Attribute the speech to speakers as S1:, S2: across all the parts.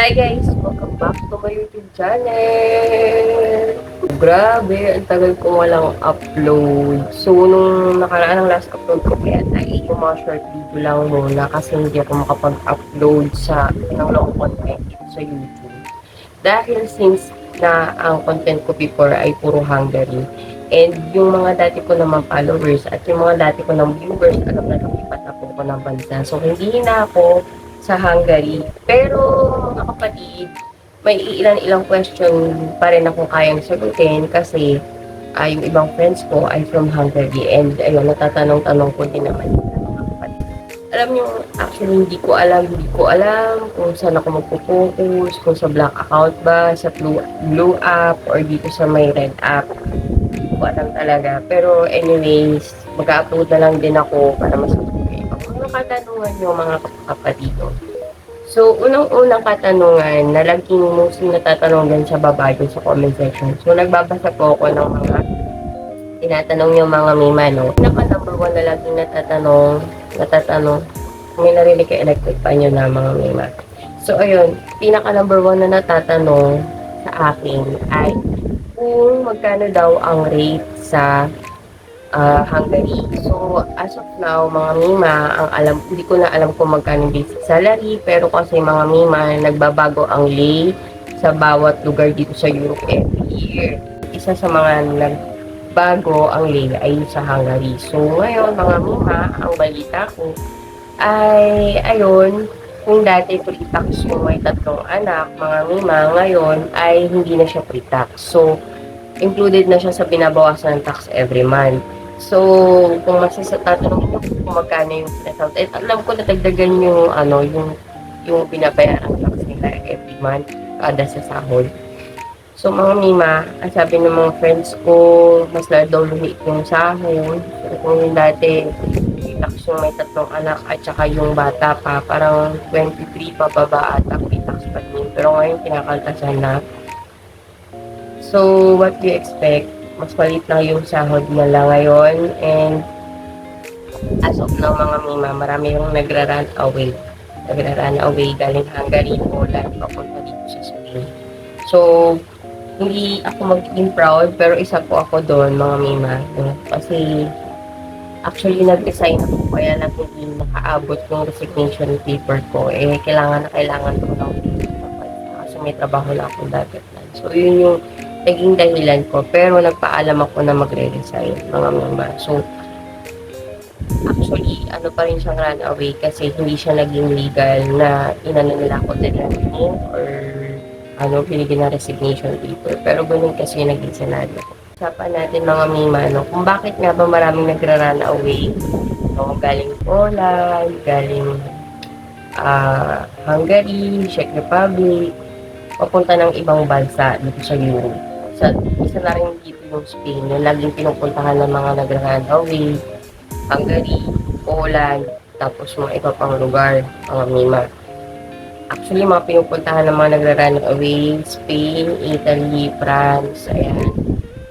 S1: Hi guys! Welcome back to my YouTube channel! Grabe, ang tagal ko walang upload. So, nung nakaraan ng last upload ko kaya ay yung mga short video lang muna kasi hindi ako makapag-upload sa pinanglang content dito sa YouTube. Dahil since na ang content ko before ay puro Hungary and yung mga dati ko naman followers at yung mga dati ko ng viewers alam na lumipat na po ko ng bansa. So, hindi na ako sa Hungary. Pero, mga kapatid, may ilang question pa rin akong kayang sagutin kasi yung ibang friends ko ay from Hungary and ayun, natatanong-tanong ko din naman mga kapatid. Alam nyo, actually hindi ko alam kung saan ako magpo-focus, kung sa black account ba, sa blue app, or dito sa may red app. Hindi ko alam talaga. Pero anyways, mag-upload na lang din ako para masagot ko yung mga katanungan nyo mga kapatid. So, unang-unang katanungan na laging mostly natatanong din sa baba dun sa comment section. So, nagbabasa po ako ng mga tinatanong yung mga mima, no? Pinaka-number one na laging natatanong, kung may narinig kayo electric pa nyo na mga mima. So, ayun, pinaka-number one na natatanong sa akin ay kung magkano daw ang rate sa Hungary. So, as of now, mga mima, hindi ko na alam kung magkano basic salary, pero kasi mga mima, nagbabago ang lay sa bawat lugar dito sa Europe every year. Isa sa mga nagbago ang lay ay sa Hungary. So, ngayon, mga mima, ang balita ko ay, ayun, kung dati pre-tax yung may tatlong anak, mga mima, ngayon ay hindi na siya pre-tax. So, included na siya sa binabawasan ng tax every month. So, kung tatanungin mo kung magkano yung sinasahod, alam ko natagdagan yung binabayaran tax nila every month kada sa sahod. So, mga mima, ang sabi ng mga friends ko, mas daw lumiit yung sahod. So, kung yung dati, tax yung may tatlong anak at saka yung bata pa, parang 23 pa baba at ang tax pa din. Pero ngayon, kinakaltasan na. So, what do you expect? Mas palit lang yung sahod nila ngayon and as of now mga mima, marami yung nagra-run away. Nagra-run away galing Hungary, Poland, papunta dito sa Spain. So, hindi ako magiging proud pero isa po ako doon mga mima. No? Kasi actually nag-resign ako kaya lang hindi nakaabot yung resignation paper ko. Kailangan ko ng kasi may trabaho na ako dapat lang. So, yun yung naging dahilan ko. Pero nagpaalam ako na magre-resign, mga mama. So, actually, ano pa rin siyang runaway kasi hindi siya naging legal na inano nila ako terminating or binigyan ng resignation paper. Pero ganun kasi yung naging senaryo ko. Usapan natin mga mima, kung bakit nga ba maraming nagra-run away. Galing Poland, galing Hungary, Czech Republic, papunta ng ibang bansa dito sa Europe. Isa na rin dito yung Spain, yung laging pinupuntahan ng mga nagra-run away, Hungary, Poland, tapos mga iba pang lugar, mga mima. Actually, mga pinupuntahan ng mga nagra-run away, Spain, Italy, France, ayan.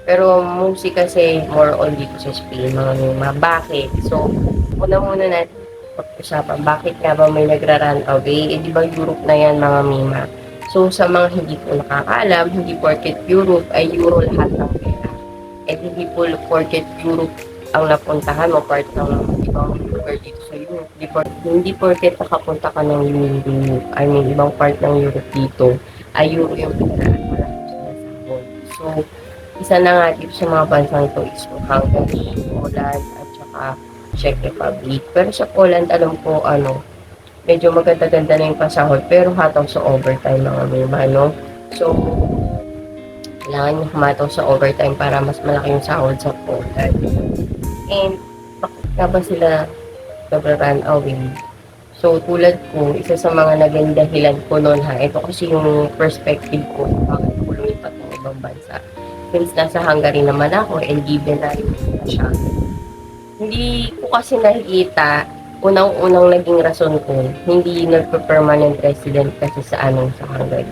S1: Pero mostly kasi more on dito sa Spain, mga mima. Bakit? So, muna natin pag-usapan, bakit nga ba may nagra-run away? Di ba Europe na yan, mga mima? So, sa mga hindi po nakakaalam, hindi porket Europe ay Euro lahat ng pera. At hindi po porket Europe ang napuntahan mo, part ng ibang lugar dito sa Europe. Hindi porket nakapunta ka ng Europe, ibang part ng Europe dito, ay Euro yung pera at wala ko sinasahod. So, isa na nga dito sa mga bansang ito is Hungary, Poland, at saka Czech Republic. Pero sa Poland, alam ko, medyo maganda-ganda na yung pasahod pero hataw sa overtime mga mima, no? So, kailangan nyo humataw sa overtime para mas malaki yung sahod sa Poland. And, bakit nga ba sila nag-run away? So, tulad ko, isa sa mga naging dahilan ko noon ito kasi yung perspective ko bakit ako lumipat ng ibang bansa. Since nasa Hungary naman ako and given na rin na siya. Hindi ko kasi nakikita unang-unang naging rason ko, hindi nagpa-permanent resident kasi sa Hungary.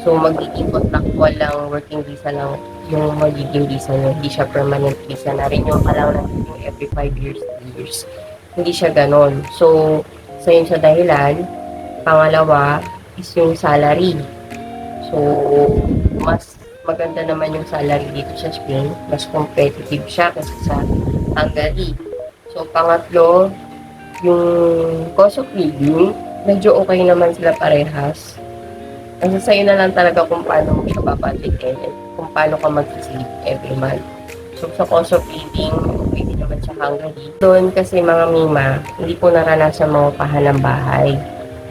S1: So, magiging contractual lang, working visa lang yung magiging visa nyo. Hindi siya permanent visa na rin yung kailangan natin yung every 5 years, 3 years. Hindi siya ganon. So, sa yun sa dahilan. Pangalawa, is yung salary. So, mas maganda naman yung salary dito sa Spain. Mas competitive siya kasi sa Hungary. So, pangatlo, yung cost of living, medyo okay naman sila parehas. Kasi sa'yo na lang talaga kung paano mo siya babudgetin at kung paano ka mag-save every month. So, sa cost of living, pwede naman sa Hungary. Doon kasi mga mima, hindi ko naranasan maupahan ng bahay.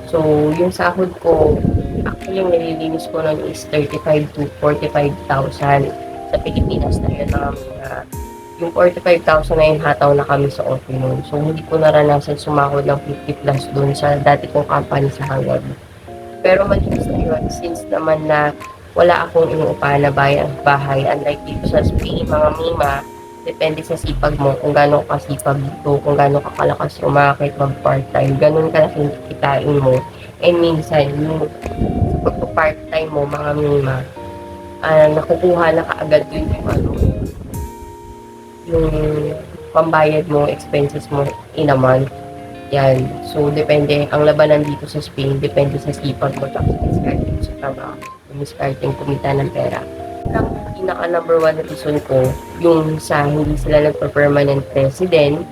S1: So, yung sahod ko, actually yung nililinis ko nun is 35 to 45,000 sa Pilipinas na yun mga mima. Yung 45,000 na yun, hataw na kami sa office nun. So, hindi ko naranasan sumahod ng 50 plus doon sa dati kong company sa Hungary. Pero malinis na yun, since naman na wala akong inuupahan na bahay, unlike dito sa Spain, mga mima, depende sa sipag mo, kung gaano ka kasipag dito, kung gaano ka kalakas umakit mag-part-time, ganun kalaki kitain mo. And minsan, yung pag-part-time mo, mga mima, nakukuha na kaagad yun yung yung pambayad mo, expenses mo in a month. Yan. So, depende. Ang labanan dito sa Spain, depende sa sipag mo at sa discarding mo sa trabaho. Yung discarding kumita ng pera. Ang pinaka number one reason ko, yung sa hindi sila nagpa-permanent resident,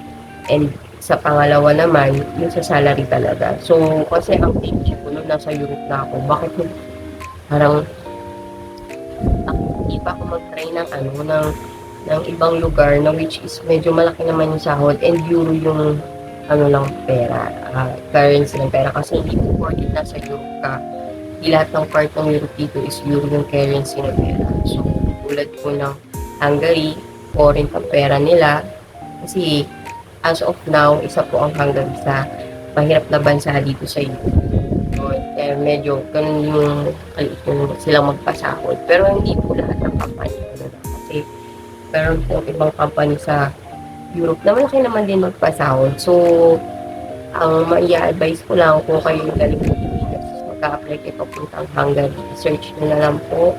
S1: and sa pangalawa naman, yung sa salary talaga. So, kasi ang thinking ko nung nasa Europe na ako, bakit parang hindi pa ako mag-try ng ng ibang lugar na which is medyo malaki naman yung sahod and euro yung lang pera, currency ng pera kasi hindi po porket nasa Europe ka, di lahat ng part ng Europe dito is euro yung currency ng pera. So, tulad po ng Hungary, foreign ang pera nila kasi as of now, isa po ang Hungary sa mahirap na bansa dito sa Europe. So, medyo ganun yung silang magpasahod. Pero hindi po lahat ng company kasi meron po ibang company sa Europe na malaki naman din magpasahod. So, ang ma-i-advise ko lang kung kayo yung galing Pilipinas, magka-apply kayo papuntang Hungary, search nyo na lang po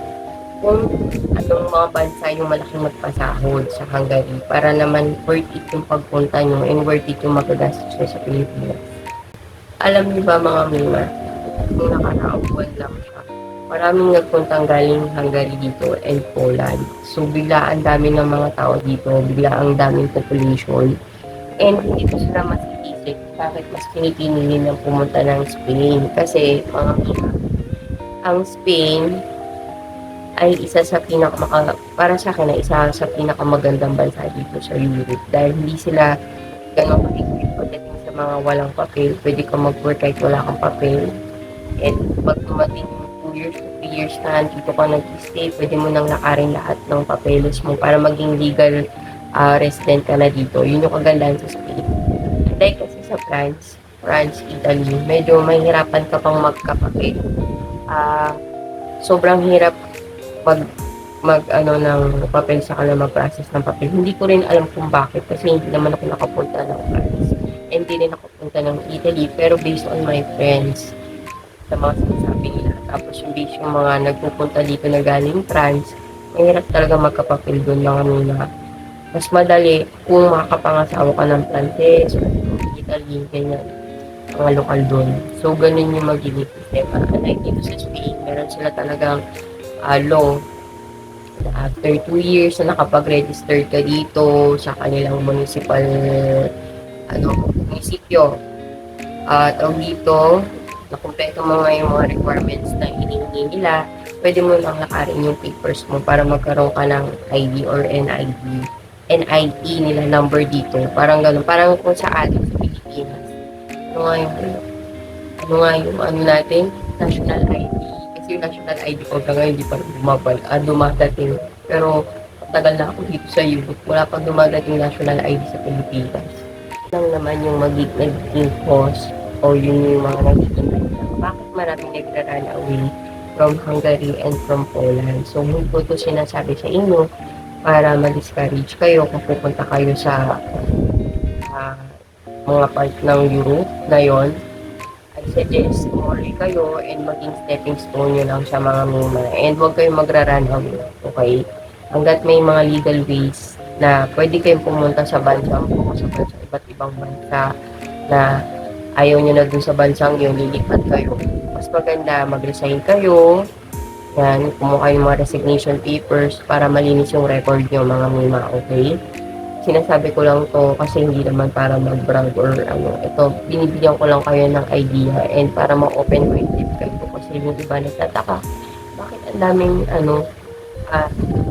S1: kung anong mga bansa yung malaking magpasahod sa Hungary para naman worth it yung pagpunta nyo and worth it yung magagastos nyo sa Pilipinas. Alam niyo ba mga mima, nung nakaraang buwan lang siya, maraming nagpuntang galing Hungary dito and Poland. So, bigla ang dami ng mga tao dito, bigla ang daming population. And hindi ko sila masisisip bakit mas pinipili nilang pumunta ng Spain. Kasi, mga mima, ang Spain ay isa sa para sa akin, isa sa pinakamagandang bansa dito sa Europe. Dahil hindi sila ganun katigil pagdating sa mga walang papel. Pwede ka mag-work kahit wala kang papel. And pag dumating 2 years to 3 years na dito ka nag-stay, pwede mo nang lakarin lahat ng papeles mo para maging legal resident ka na dito. Yun yung kagandahan sa Spain. Dahil kasi sa France, Italy, medyo mahirapan ka pang magkapapel. Sobrang hirap ng papel sa kanila mag-process ng papel. Hindi ko rin alam kung bakit kasi hindi naman ako nakapunta ng France. And hindi rin ako punta ng Italy, pero based on my friends, sa mga sinasabi nila. Tapos yung base yung mga nagpupunta dito na galing France, mahirap talaga magkapapil doon mga muna. Mas madali kung makapangasawa ka ng Pranses o Italy, ganyan, mga lokal doon. So, ganun yung magiging sistema. Like dito sa Spain, meron sila talagang law na after 2 years na nakapag-register ka dito sa kanilang munisipyo. Tawag dito, nakumpleto mo nga yung mga requirements na hinihingi nila, pwede mo lang lakarin yung papers mo para magkaroon ka ng ID or NID nila number dito. Parang gano'n. Parang kung sa atin sa Pilipinas. Ano nga yung natin? National ID. Kasi yung national ID ko hanggang ngayon hindi pa dumadating. Pero tagal na ako dito sa Europe. Wala pang dumadating national ID sa Pilipinas. Lang naman yung magiging cost o yun yung mga nagiging bakit maraming nagra-run away from Hungary and from Poland. So, hindi ko ito sinasabi sa inyo para ma-discourage kayo kung pupunta kayo sa mga part ng Europe na yon. I suggest umuwi kayo and maging stepping stone nyo lang sa mga muna. And huwag kayong magra-run away. Okay? Hanggat may mga legal ways na pwede kayong pumunta sa bansang sa iba't ibang bansa na ayaw nyo na dun sa bansang yun, lilipat kayo. Mas mas maganda mag-resign kayo. Yan, kumuha kayo ng mga resignation papers para malinis yung record nyo mga mima, okay? Sinasabi ko lang to kasi hindi naman para mag-brag or ano. Ito, binibigyan ko lang kayo ng idea and para ma-open-minded kayo. Kasi yung iba nagtataka, bakit ang daming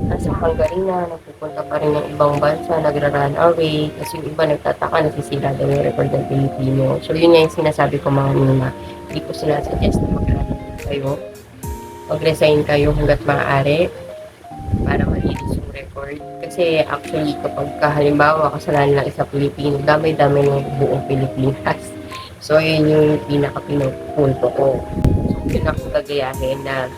S1: nasa Hungary na, nagpupunta pa rin ng ibang bansa, nagra-run away. Kasi yung iba nagtataka, nasisira daw yung record ng Pilipino. So yun nga yung sinasabi ko mga mima. Hindi ko sila suggest na mag-run kayo. Mag-resign kayo hanggat maaari para malinis yung record. Kasi actually, kapag halimbawa kasalanan ng isang Pilipino, damay-damay ng buong Pilipinas. So, yun yung pinaka-pinupunto ko. So, yun akong gagayahin na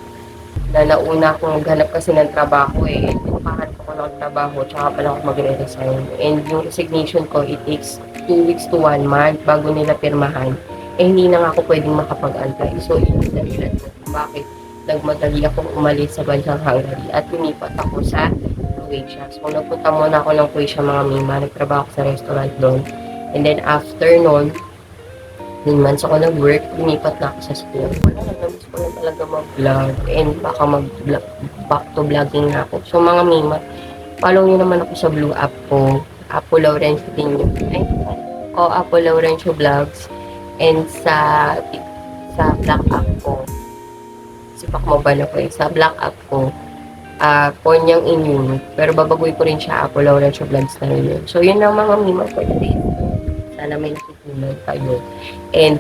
S1: nauna akong maghanap kasi ng trabaho eh. Pinukahan ko ng trabaho, tsaka pala ako magre-resign. And yung resignation ko, it takes 2 weeks to 1 month bago nila pirmahan. Eh, hindi na nga ako pwedeng makapag-antay. So, yun yung dahilan ko kung bakit nagmadali akong umalis sa bansang Hungary at lumipat ako sa Croatia. So, nagpunta muna ako ng Croatia mga mima. Nagtrabaho ako sa restaurant doon. And then, after noon, 9 months ako nag-work, lumipat na ako sa school. Wala lang, namiss ko lang talaga mag-vlog and baka back to vlogging na ako. So, mga mima, follow nyo naman ako sa blue app ko. Apo Laurencio din yun. Apo Laurencio Vlogs. And sa black app ko, sipak mo ba na ko eh, sa black app ko, Ponyang Inyong. Pero babagoy ko rin siya, Apo Laurencio Vlogs na rin yun. So, yun lang mga mima for today. Sana may natutunan kayo. And,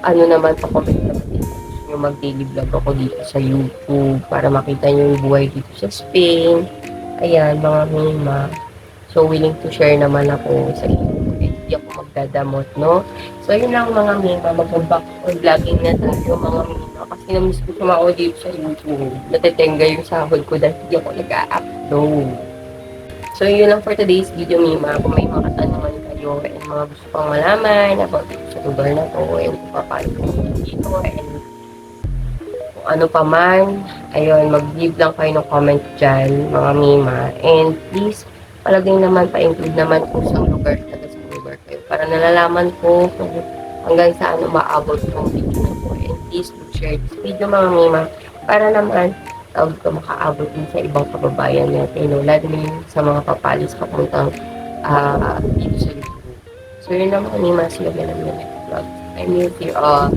S1: ano naman, pa-comment naman din kung gusto nyo mag-daily vlog ako dito sa YouTube para makita nyo yung buhay dito sa Spain. Ayan, mga mima. So, willing to share naman ako sa inyo. Hindi ako magdadamot, no? So, yun lang mga mima. Mag-back on vlogging na tayo, mga mima. Kasi na-miss ko sumako dito sa YouTube. Natetenga yung sahod ko dahil hindi ako nag-a-upload. So, yun lang for today's video, mima. Kung may mga katanungan kayo and mga gusto pang malaman about dito sa lugar na to and kung paano ko dito and kung ano pa man, ayun, mag-leave lang kayo ng comment dyan, mga mima. And please, palagay naman, pa-include naman kung sa lugar kayo para nalalaman ko kung hanggang saan umaabot yung video na po. And please, share this video, mga mima, para naman tawag ko makaabot din sa ibang kababayan natin, no? Lalo na yun sa mga papalis papuntang dito sa YouTube. So, yun naman ni Mas Logan ng Vlog. I miss you all.